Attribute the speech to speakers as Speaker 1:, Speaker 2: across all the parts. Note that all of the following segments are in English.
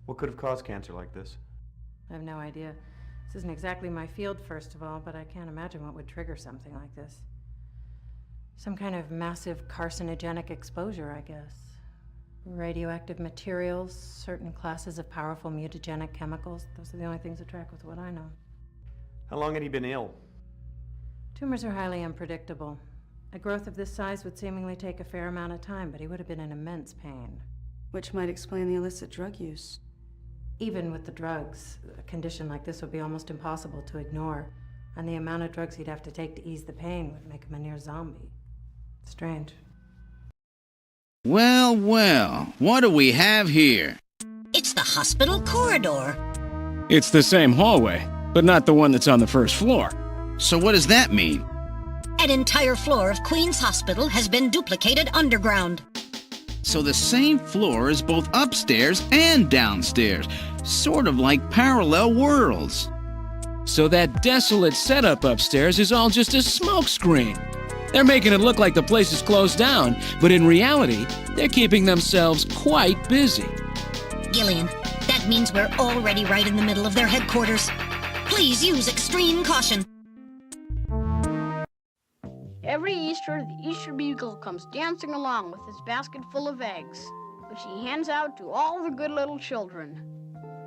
Speaker 1: What could have caused cancer like this?
Speaker 2: I have no idea. This isn't exactly my field, first of all, but I can't imagine what would trigger something like this. Some kind of massive carcinogenic exposure, I guess. Radioactive materials, certain classes of powerful mutagenic chemicals. Those are the only things that track with what I know.
Speaker 1: How long had he been ill?
Speaker 2: Tumors are highly unpredictable. A growth of this size would seemingly take a fair amount of time, but he would have been in immense pain.
Speaker 3: Which might explain the illicit drug use.
Speaker 2: Even with the drugs, a condition like this would be almost impossible to ignore, and the amount of drugs he'd have to take to ease the pain would make him a near zombie. Strange.
Speaker 4: Well, well, what do we have here?
Speaker 5: It's the hospital corridor.
Speaker 6: It's the same hallway, but not the one that's on the first floor.
Speaker 4: So what does that mean?
Speaker 5: An entire floor of Queen's Hospital has been duplicated underground.
Speaker 4: So the same floor is both upstairs and downstairs, sort of like parallel worlds.
Speaker 6: So that desolate setup upstairs is all just a smokescreen. They're making it look like the place is closed down, but in reality, they're keeping themselves quite busy.
Speaker 5: Gillian, that means we're already right in the middle of their headquarters. Please use extreme caution.
Speaker 7: Every Easter, the Easter Beagle comes dancing along with his basket full of eggs, which he hands out to all the good little children.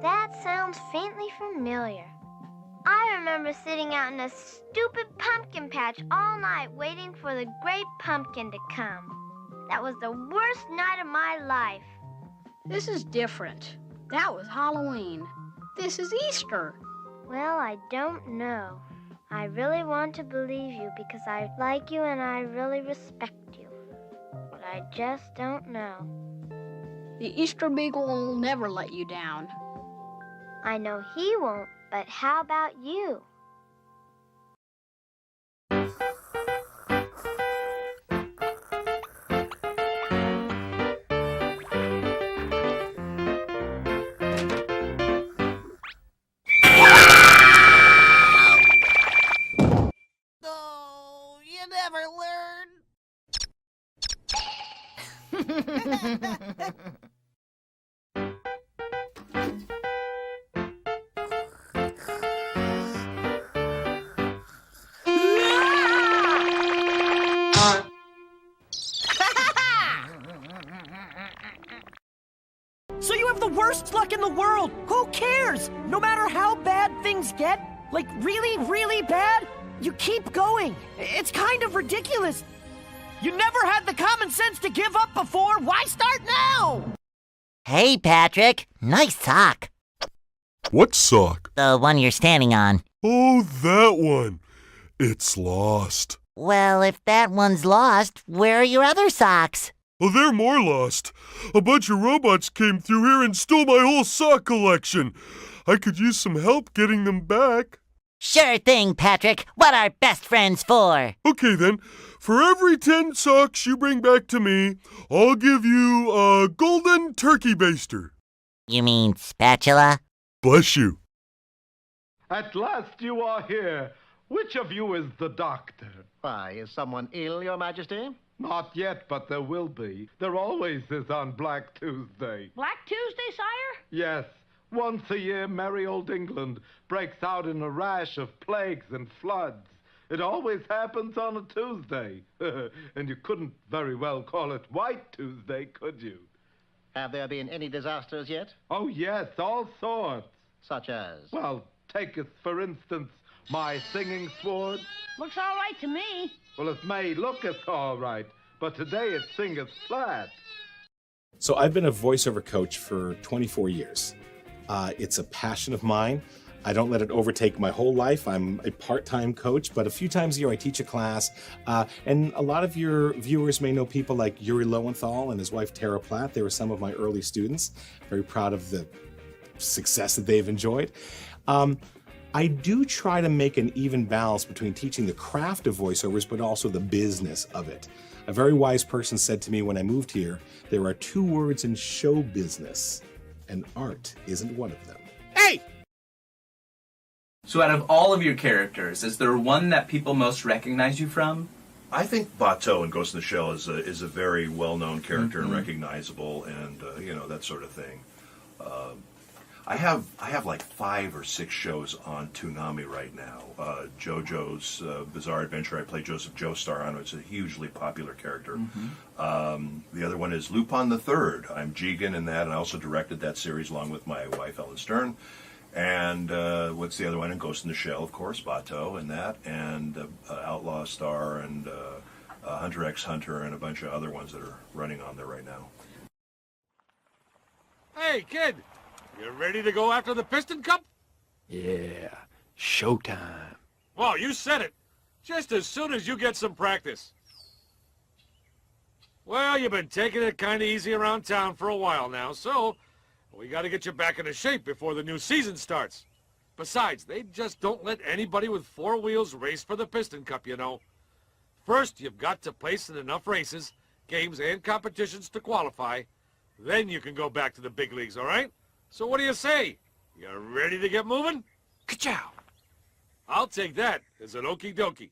Speaker 8: That sounds faintly familiar. I remember sitting out in a stupid pumpkin patch all night waiting for the great pumpkin to come. That was the worst night of my life.
Speaker 7: This is different. That was Halloween. This is Easter.
Speaker 8: Well, I don't know. I really want to believe you because I like you and I really respect you. But I just don't know.
Speaker 7: The Easter Beagle will never let you down.
Speaker 8: I know he won't, but how about you?
Speaker 9: So you have the worst luck in the world! Who cares? No matter how bad things get, like really, really bad, you keep going. It's kind of ridiculous. You never had the common sense to give up before. Why start now?
Speaker 10: Hey, Patrick. Nice sock.
Speaker 11: What sock?
Speaker 10: The one you're standing on.
Speaker 11: Oh, that one. It's lost.
Speaker 10: Well, if that one's lost, where are your other socks?
Speaker 11: Oh, they're more lost. A bunch of robots came through here and stole my whole sock collection. I could use some help getting them back.
Speaker 10: Sure thing, Patrick. What are best friends for?
Speaker 11: Okay, then. For every 10 socks you bring back to me, I'll give you a golden turkey baster.
Speaker 10: You mean spatula?
Speaker 11: Bless you.
Speaker 12: At last you are here. Which of you is the doctor?
Speaker 13: Why, is someone ill, Your Majesty?
Speaker 12: Not yet, but there will be. There always is on Black Tuesday.
Speaker 7: Black Tuesday, sire?
Speaker 12: Yes. Once a year, merry old England breaks out in a rash of plagues and floods. It always happens on a Tuesday. And you couldn't very well call it White Tuesday, could you?
Speaker 13: Have there been any disasters yet?
Speaker 12: Oh, yes, all sorts.
Speaker 13: Such as?
Speaker 12: Well, take as, for instance, my singing sword.
Speaker 7: Looks all right to me.
Speaker 12: Well, it may look as all right, but today it singeth flat.
Speaker 14: So I've been a voiceover coach for 24 years. It's a passion of mine. I don't let it overtake my whole life. I'm a part-time coach, but a few times a year I teach a class. And a lot of your viewers may know people like Yuri Lowenthal and his wife Tara Platt. They were some of my early students. Very proud of the success that they've enjoyed. I do try to make an even balance between teaching the craft of voiceovers, but also the business of it. A very wise person said to me when I moved here, there are 2 words in show business, and art isn't one of them. Hey!
Speaker 15: So out of all of your characters, is there one that people most recognize you from?
Speaker 16: I think Bateau in Ghost in the Shell is a very well-known character and recognizable, and you know, that sort of thing. I have like 5 or 6 shows on Toonami right now. JoJo's Bizarre Adventure, I play Joseph Joestar on it. It's a hugely popular character. The other one is Lupin the Third. I'm Jigen in that, and I also directed that series along with my wife, Ellen Stern. And what's the other one? And Ghost in the Shell, of course, Bato and that, and Outlaw Star and Hunter x Hunter and a bunch of other ones that are running on there right now.
Speaker 17: Hey, kid! You ready to go after the Piston Cup?
Speaker 18: Yeah, showtime.
Speaker 17: Well, you said it. Just as soon as you get some practice. Well, you've been taking it kind of easy around town for a while now, so we got to get you back into shape before the new season starts. Besides, they just don't let anybody with 4 wheels race for the Piston Cup, you know. First, you've got to place in enough races, games, and competitions to qualify. Then you can go back to the big leagues, all right? So what do you say? You ready to get moving? Ka-chow! I'll take that as an okie dokie.